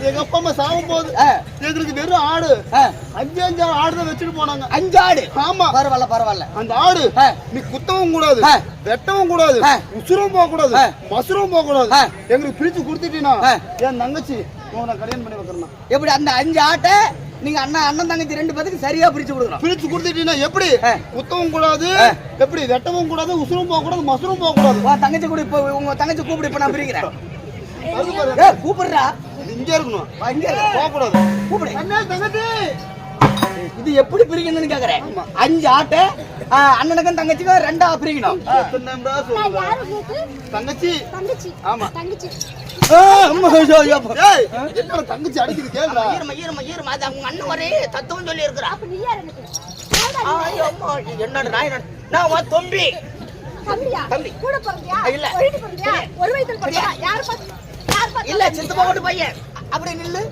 எங்க அப்பா அம்மா சாகும் போது எங்களுக்கு வெறும் ஆடு 5 ஆடு தான் வச்சுட்டு போனாங்க. 5 ஆடு? ஆமா. பரவாயில்ல. அந்த ஆடு நீ குத்தவும் கூடாது, வெட்டவும் கூடாது, உசுரும் போக கூடாது, மசுரும் போக கூடாது. எங்களுக்கு பிரிச்சு கொடுத்துட்டீங்கன்னா என் தங்கச்சி உங்களை கல்யாணம் பண்ணி வைக்கிறேன். எப்படி அந்த 5 ஆட்டை நீங்க அண்ணன் தங்கச்சி 2 பேருக்கு சரியா பிரிச்சு கொடுக்கணும். பிரிச்சு கொடுத்துட்டீங்கன்னா எப்படி குத்தவும் கூடாது, எப்படி வெட்டவும் கூடாது, உசுரும் போக கூடாது, மசுரும் போக கூடாது. தங்கச்சி கூட இப்ப உங்க தங்கச்சி கூப்பிடு, இப்ப நான் பிரிக்கிறேன். கூப்பிடுறா. இங்க இருக்கணும், போக கூடாது. கூப்பிடு. தங்கச்சி இது எப்படி பிரிக்கணும்னு கேக்குறேன். 5 ஆட்டை அண்ணனுக்கும் தங்கச்சிக்கும் 2ஆ பிரிக்கணும். தங்கச்சி. ஆமா தங்கச்சி. தங்கச்சி அடிக்குது கேளுடா. ஈரமா அது அவங்க அண்ணன் ஒரே தத்துவம் சொல்லி இருக்கிறா. என்னடா நான் உன் தம்பி. தம்பி கூட போறியா? இல்ல ஒரு வயசுல போறியா? யார் இல்ல சித்தப்பா ஓட்டு பையன். அப்படி நில்லு.